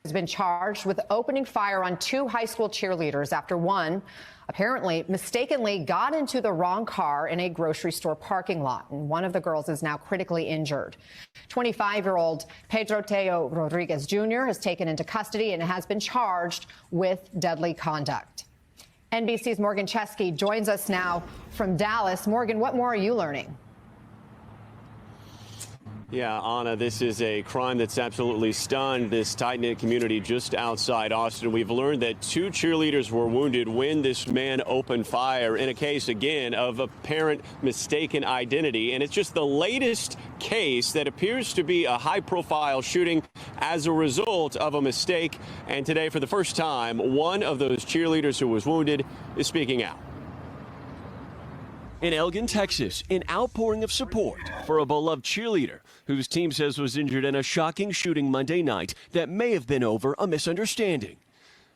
has been charged with opening fire on 2 high school cheerleaders after one apparently mistakenly got into the wrong car in a grocery store parking lot. And one of the girls is now critically injured. 25-year-old Pedro Teo Rodriguez Jr. is taken into custody and has been charged with deadly conduct. NBC's Morgan Chesky joins us now from Dallas. Morgan, what more are you learning? Yeah, Anna, this is a crime that's absolutely stunned this tight-knit community just outside Austin. We've learned that 2 cheerleaders were wounded when this man opened fire in a case, again, of apparent mistaken identity. And it's just the latest case that appears to be a high-profile shooting as a result of a mistake. And today, for the first time, one of those cheerleaders who was wounded is speaking out. In Elgin, Texas, an outpouring of support for a beloved cheerleader whose team says was injured in a shocking shooting Monday night that may have been over a misunderstanding.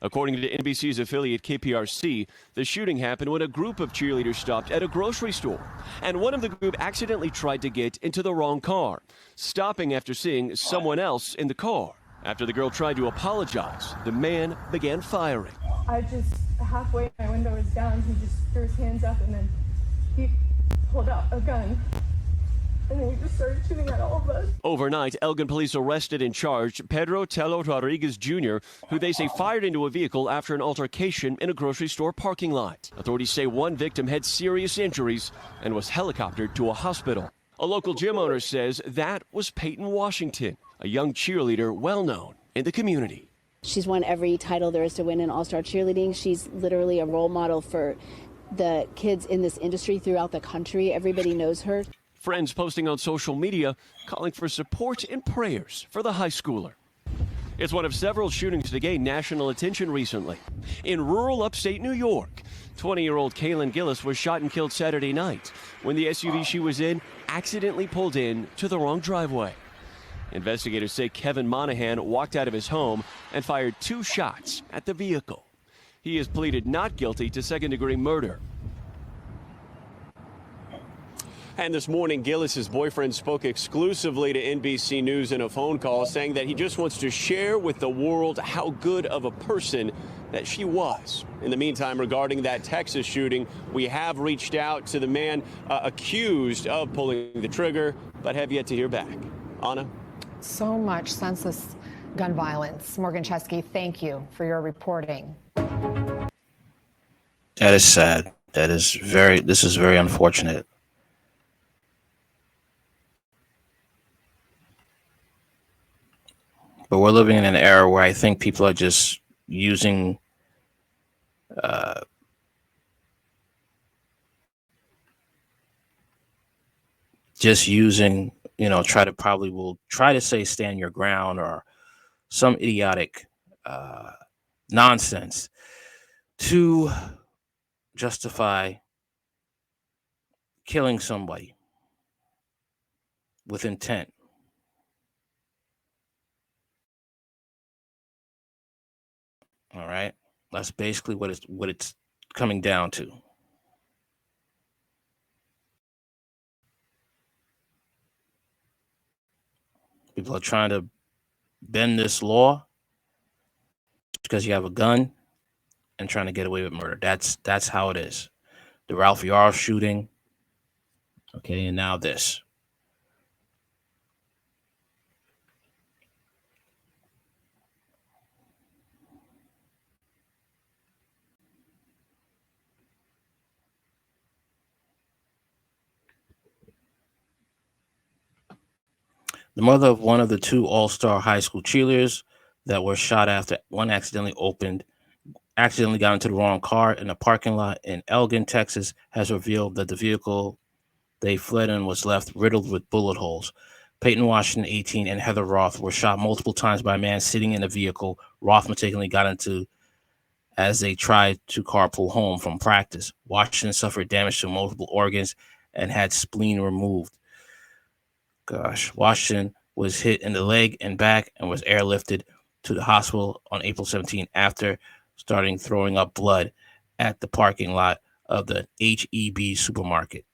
According to NBC's affiliate KPRC, the shooting happened when a group of cheerleaders stopped at a grocery store, and one of the group accidentally tried to get into the wrong car, stopping after seeing someone else in the car. After the girl tried to apologize, the man began firing. I just, halfway, my window was down, he just threw his hands up and then he pulled out a gun, and then he just started shooting at all of us. Overnight, Elgin police arrested and charged Pedro Telo Rodriguez Jr., who they say fired into a vehicle after an altercation in a grocery store parking lot. Authorities say one victim had serious injuries and was helicoptered to a hospital. A local gym owner says that was Peyton Washington, a young cheerleader well known in the community. She's won every title there is to win in all-star cheerleading. She's literally a role model for the kids in this industry throughout the country. Everybody knows her. Friends posting on social media calling for support and prayers for the high schooler. It's one of several shootings to gain national attention recently. In rural upstate New York, 20-year-old Kaylin Gillis was shot and killed Saturday night when the SUV she was in accidentally pulled in to the wrong driveway. Investigators say Kevin Monahan walked out of his home and fired 2 shots at the vehicle. He has pleaded not guilty to second-degree murder. And this morning, Gillis's boyfriend spoke exclusively to NBC News in a phone call, saying that he just wants to share with the world how good of a person that she was. In the meantime, regarding that Texas shooting, we have reached out to the man accused of pulling the trigger, but have yet to hear back. Anna? So much senseless gun violence. Morgan Chesky, thank you for your reporting. That is sad. This is very unfortunate. But we're living in an era where I think people are just using will try to say stand your ground or some idiotic nonsense to justify killing somebody with intent. All right, that's basically what it's coming down to. People are trying to bend this law because you have a gun and trying to get away with murder. That's how it is. The Ralph Yarl shooting, okay, and now this. The mother of one of the 2 all-star high school cheerleaders that were shot after one accidentally got into the wrong car in a parking lot in Elgin, Texas, has revealed that the vehicle they fled in was left riddled with bullet holes. Peyton Washington, 18, and Heather Roth were shot multiple times by a man sitting in a vehicle Roth mistakenly got into as they tried to carpool home from practice. Washington suffered damage to multiple organs and had spleen removed. Washington was hit in the leg and back and was airlifted to the hospital on April 17 after starting throwing up blood at the parking lot of the H-E-B supermarket.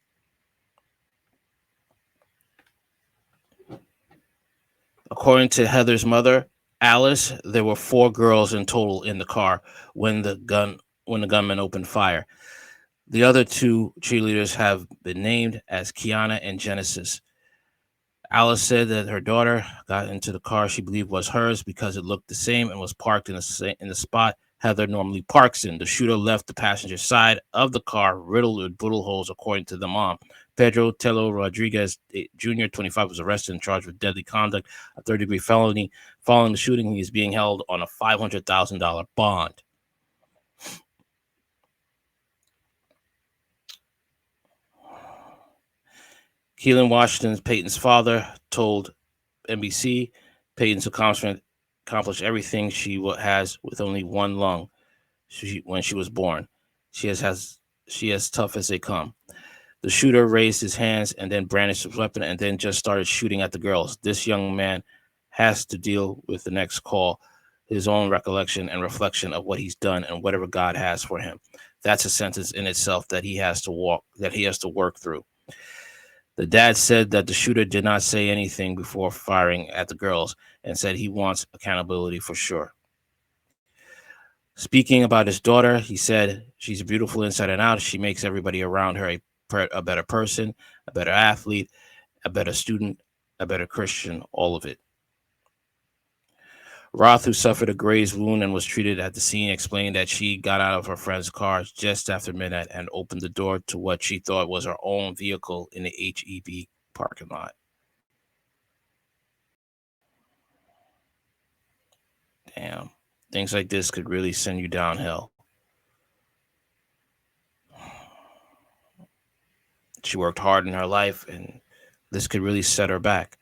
According to Heather's mother, Alice, there were 4 girls in total in the car when the gunman opened fire. The other 2 cheerleaders have been named as Kiana and Genesis. Alice said that her daughter got into the car she believed was hers because it looked the same and was parked in the spot Heather normally parks in. The shooter left the passenger side of the car riddled with bullet holes, according to the mom. Pedro Tello Rodriguez Jr., 25, was arrested and charged with deadly conduct, a third-degree felony. Following the shooting, he is being held on a $500,000 bond. Keelan Washington, Peyton's father, told NBC Peyton's accomplished everything she has with only one lung when she was born. She is as tough as they come. The shooter raised his hands and then brandished his weapon and then just started shooting at the girls. This young man has to deal with the next call, his own recollection and reflection of what he's done and whatever God has for him. That's a sentence in itself that he has to work through. The dad said that the shooter did not say anything before firing at the girls and said he wants accountability for sure. Speaking about his daughter, he said, "She's beautiful inside and out. She makes everybody around her a better person, a better athlete, a better student, a better Christian, all of it." Roth, who suffered a grazed wound and was treated at the scene, explained that she got out of her friend's car just after midnight and opened the door to what she thought was her own vehicle in the HEB parking lot. Damn. Things like this could really send you downhill. She worked hard in her life, and this could really set her back.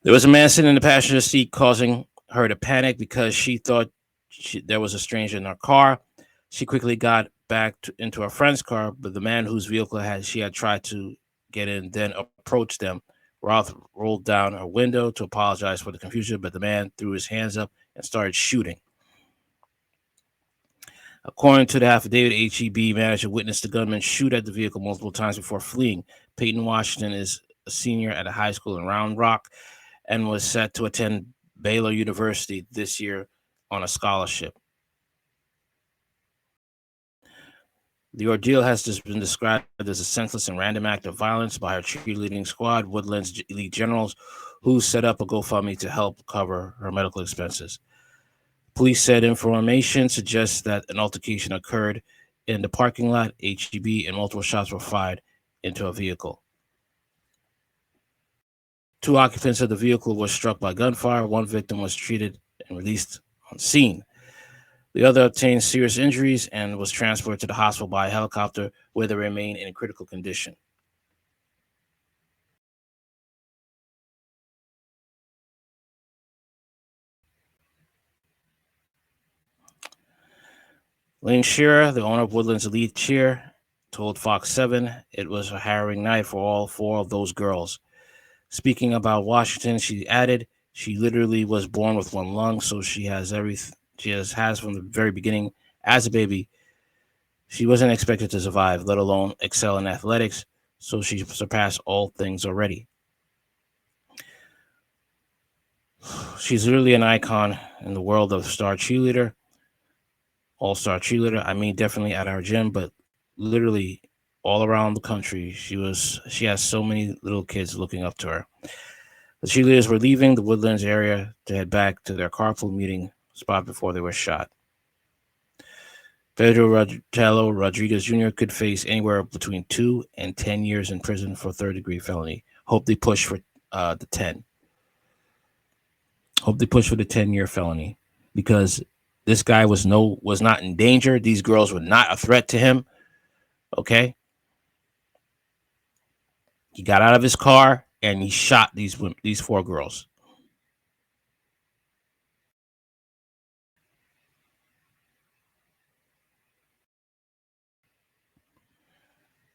There was a man sitting in the passenger seat, causing her to panic because she thought there was a stranger in her car. She quickly got back into her friend's car, but the man whose vehicle she had tried to get in then approached them. Roth rolled down her window to apologize for the confusion, but the man threw his hands up and started shooting. According to the affidavit, HEB manager witnessed the gunman shoot at the vehicle multiple times before fleeing. Peyton Washington is a senior at a high school in Round Rock and was set to attend Baylor University this year on a scholarship. The ordeal has just been described as a senseless and random act of violence by her cheerleading squad, Woodlands Elite Generals, who set up a GoFundMe to help cover her medical expenses. Police said information suggests that an altercation occurred in the parking lot, HEB, and multiple shots were fired into a vehicle. 2 occupants of the vehicle were struck by gunfire. 1 victim was treated and released on scene. The other obtained serious injuries and was transported to the hospital by helicopter, where they remain in critical condition. Lane Shearer, the owner of Woodlands Elite Cheer, told Fox 7 it was a harrowing night for all 4 of those girls. Speaking about Washington, she added, "She literally was born with 1 lung, so she has everything she has from the very beginning. As a baby, she wasn't expected to survive, let alone excel in athletics, so she surpassed all things already. She's literally an icon in the world of all-star cheerleader. I mean, definitely at our gym, but literally all around the country. She has so many little kids looking up to her." The cheerleaders were leaving the Woodlands area to head back to their carpool meeting spot before they were shot. Pedro Tello Rodriguez Jr. could face anywhere between 2 and 10 years in prison for third-degree felony. Hope they push for the 10. Hope they push for the 10-year felony, because this guy was not in danger. These girls were not a threat to him. Okay? He got out of his car and he shot these 4 girls.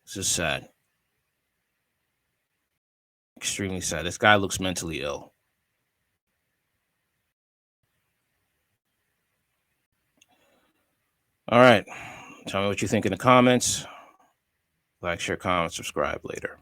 This is sad. Extremely sad. This guy looks mentally ill. All right. Tell me what you think in the comments. Like, share, comment, subscribe later.